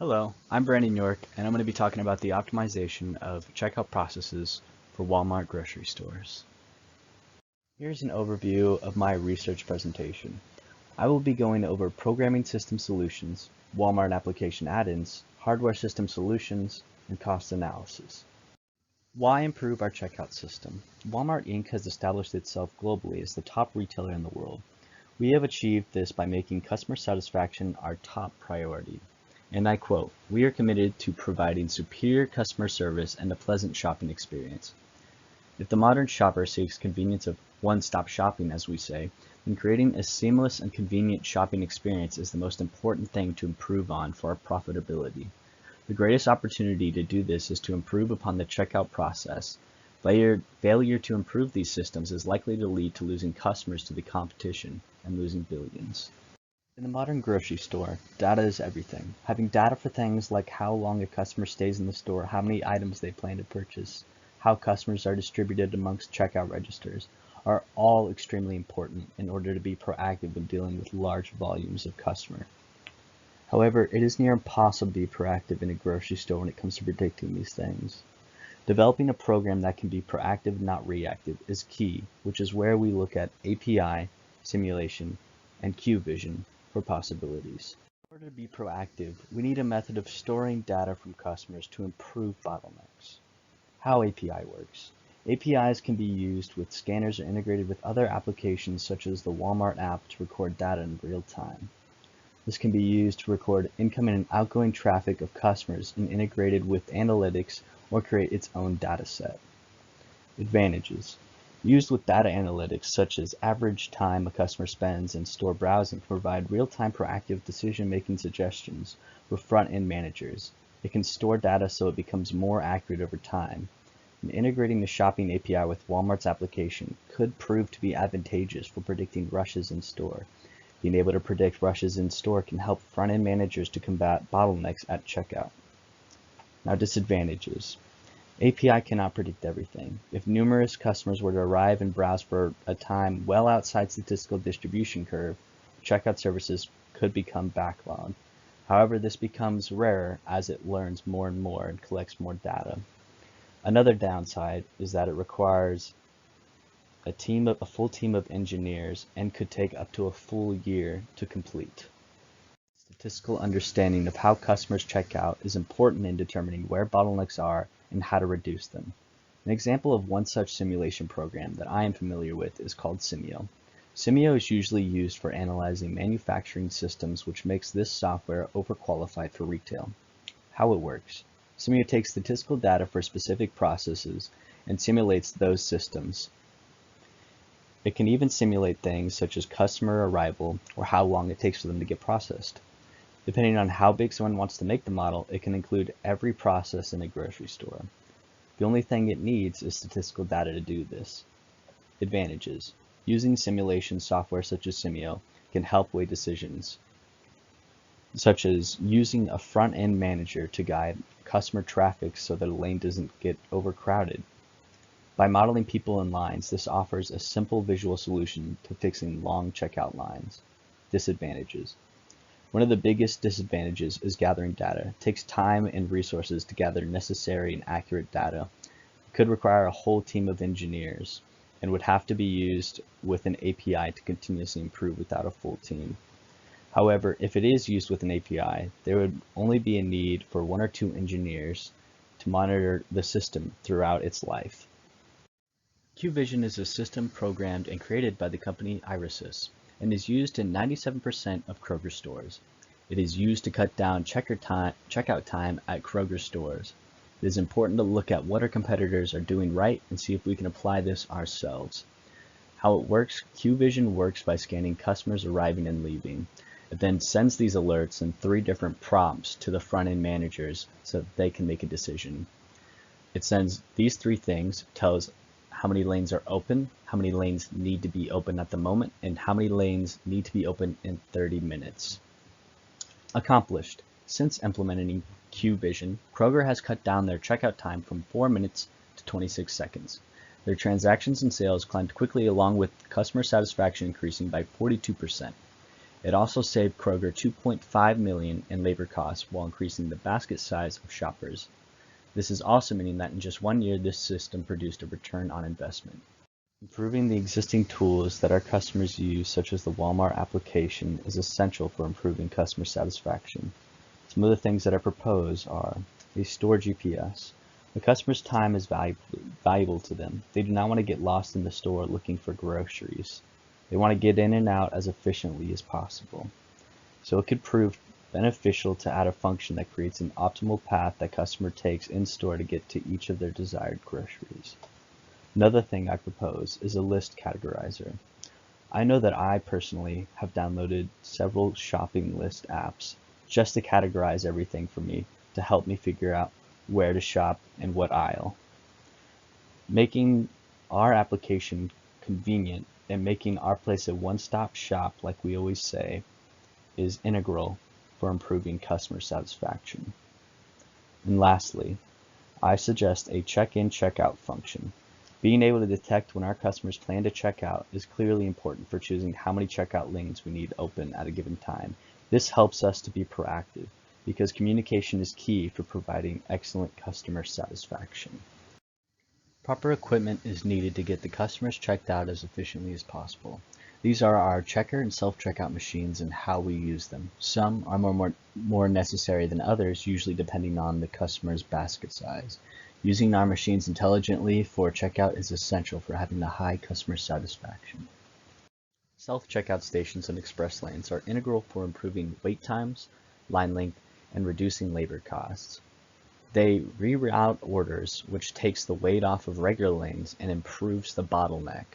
Hello, I'm Brandon York, and I'm going to be talking about the optimization of checkout processes for Walmart grocery stores. Here's an overview of my research presentation. I will be going over programming system solutions, Walmart application add-ins, hardware system solutions, and cost analysis. Why improve our checkout system? Walmart Inc. has established itself globally as the top retailer in the world. We have achieved this by making customer satisfaction our top priority. And I quote, "We are committed to providing superior customer service and a pleasant shopping experience." If the modern shopper seeks convenience of one-stop shopping, as we say, then creating a seamless and convenient shopping experience is the most important thing to improve on for our profitability. The greatest opportunity to do this is to improve upon the checkout process. Failure to improve these systems is likely to lead to losing customers to the competition and losing billions. In the modern grocery store, data is everything. Having data for things like how long a customer stays in the store, how many items they plan to purchase, how customers are distributed amongst checkout registers, are all extremely important in order to be proactive when dealing with large volumes of customers. However, it is near impossible to be proactive in a grocery store when it comes to predicting these things. Developing a program that can be proactive, not reactive, is key, which is where we look at API, simulation, and QVision for possibilities. In order to be proactive, we need a method of storing data from customers to improve bottlenecks. How API works. APIs can be used with scanners or integrated with other applications such as the Walmart app to record data in real time. This can be used to record incoming and outgoing traffic of customers and integrated with analytics or create its own data set. Advantages. Used with data analytics such as average time a customer spends in store browsing to provide real-time proactive decision-making suggestions for front-end managers. It can store data so it becomes more accurate over time. And integrating the shopping API with Walmart's application could prove to be advantageous for predicting rushes in store. Being able to predict rushes in store can help front-end managers to combat bottlenecks at checkout. Now, disadvantages. API cannot predict everything. If numerous customers were to arrive and browse for a time well outside statistical distribution curve, checkout services could become backlogged. However, this becomes rarer as it learns more and more and collects more data. Another downside is that it requires a full team of engineers and could take up to a full year to complete. Statistical understanding of how customers check out is important in determining where bottlenecks are and how to reduce them. An example of one such simulation program that I am familiar with is called Simio. Simio is usually used for analyzing manufacturing systems, which makes this software overqualified for retail. How it works. Simio takes statistical data for specific processes and simulates those systems. It can even simulate things such as customer arrival or how long it takes for them to get processed. Depending on how big someone wants to make the model, it can include every process in a grocery store. The only thing it needs is statistical data to do this. Advantages. Using simulation software such as Simio can help weigh decisions, such as using a front-end manager to guide customer traffic so that a lane doesn't get overcrowded. By modeling people in lines, this offers a simple visual solution to fixing long checkout lines. Disadvantages. One of the biggest disadvantages is gathering data. It takes time and resources to gather necessary and accurate data. It could require a whole team of engineers and would have to be used with an API to continuously improve without a full team. However, if it is used with an API, there would only be a need for 1 or 2 engineers to monitor the system throughout its life. QVision is a system programmed and created by the company Irisys and is used in 97% of Kroger stores. It is used to cut down checkout time at Kroger stores. It is important to look at what our competitors are doing right and see if we can apply this ourselves. How it works: QVision works by scanning customers arriving and leaving. It then sends these alerts in 3 different prompts to the front-end managers so that they can make a decision. It sends these 3 things, tells how many lanes are open, how many lanes need to be open at the moment, and how many lanes need to be open in 30 minutes. Accomplished. Since implementing QVision, Kroger has cut down their checkout time from 4 minutes to 26 seconds. Their transactions and sales climbed quickly, along with customer satisfaction increasing by 42%. It also saved Kroger $2.5 million in labor costs while increasing the basket size of shoppers. This is also meaning that in just 1 year, this system produced a return on investment. Improving the existing tools that our customers use, such as the Walmart application, is essential for improving customer satisfaction. Some of the things that I propose are a store GPS. The customer's time is valuable to them. They do not want to get lost in the store looking for groceries. They want to get in and out as efficiently as possible. So it could prove beneficial to add a function that creates an optimal path that customer takes in store to get to each of their desired groceries. Another thing I propose is a list categorizer. I know that I personally have downloaded several shopping list apps just to categorize everything for me to help me figure out where to shop and what aisle. Making our application convenient and making our place a one-stop shop, like we always say, is integral for improving customer satisfaction. And lastly, I suggest a check-in, check-out function. Being able to detect when our customers plan to check out is clearly important for choosing how many checkout lanes we need open at a given time. This helps us to be proactive because communication is key for providing excellent customer satisfaction. Proper equipment is needed to get the customers checked out as efficiently as possible. These are our checker and self-checkout machines and how we use them. Some are more necessary than others, usually depending on the customer's basket size. Using our machines intelligently for checkout is essential for having a high customer satisfaction. Self-checkout stations and express lanes are integral for improving wait times, line length, and reducing labor costs. They reroute orders, which takes the weight off of regular lanes and improves the bottleneck.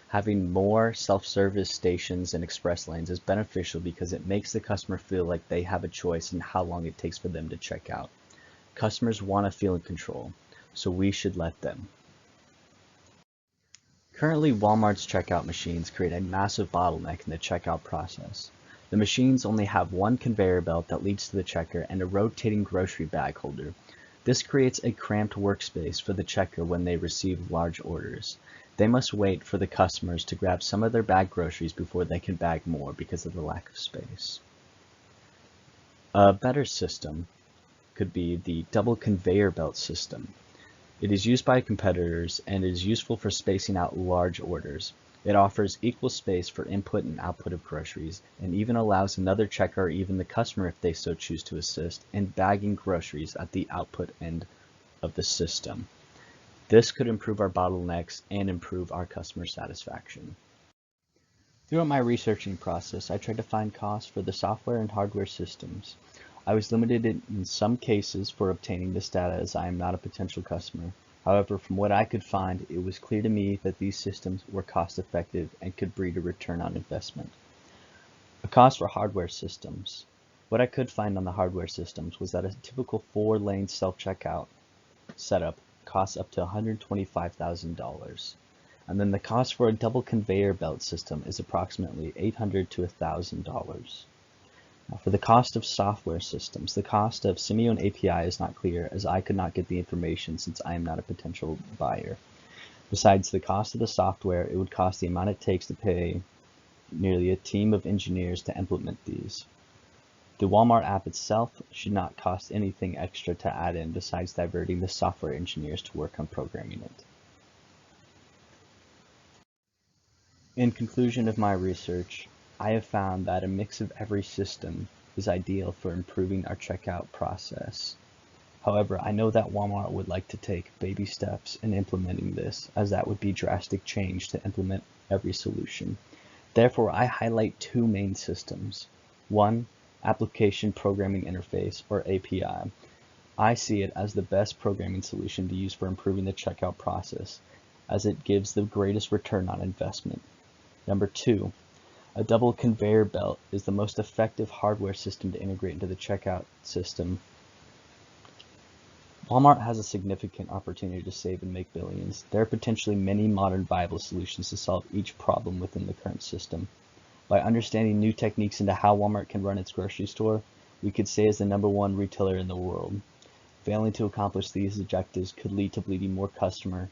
Having more self-service stations and express lanes is beneficial because it makes the customer feel like they have a choice in how long it takes for them to check out. Customers want to feel in control, so we should let them. Currently, Walmart's checkout machines create a massive bottleneck in the checkout process. The machines only have one conveyor belt that leads to the checker and a rotating grocery bag holder. This creates a cramped workspace for the checker when they receive large orders. They must wait for the customers to grab some of their bagged groceries before they can bag more because of the lack of space. A better system could be the double conveyor belt system. It is used by competitors and is useful for spacing out large orders. It offers equal space for input and output of groceries and even allows another checker or even the customer, if they so choose, to assist in bagging groceries at the output end of the system. This could improve our bottlenecks and improve our customer satisfaction. Throughout my researching process, I tried to find costs for the software and hardware systems. I was limited in some cases for obtaining this data as I am not a potential customer. However, from what I could find, it was clear to me that these systems were cost effective and could breed a return on investment. A cost for hardware systems. What I could find on the hardware systems was that a typical 4-lane self-checkout setup costs up to $125,000. And then the cost for a double conveyor belt system is approximately $800 to $1,000. Now, for the cost of software systems, the cost of Simeon API is not clear as I could not get the information since I am not a potential buyer. Besides the cost of the software, it would cost the amount it takes to pay nearly a team of engineers to implement these. The Walmart app itself should not cost anything extra to add in besides diverting the software engineers to work on programming it. In conclusion of my research, I have found that a mix of every system is ideal for improving our checkout process. However, I know that Walmart would like to take baby steps in implementing this, as that would be drastic change to implement every solution. Therefore, I highlight 2 main systems. 1, Application Programming Interface, or API. I see it as the best programming solution to use for improving the checkout process, as it gives the greatest return on investment. Number 2, a double conveyor belt is the most effective hardware system to integrate into the checkout system. Walmart has a significant opportunity to save and make billions. There are potentially many modern viable solutions to solve each problem within the current system. By understanding new techniques into how Walmart can run its grocery store, we could say as the #1 retailer in the world. Failing to accomplish these objectives could lead to bleeding more customer,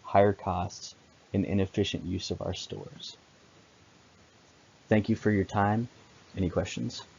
higher costs, and inefficient use of our stores. Thank you for your time, Any questions?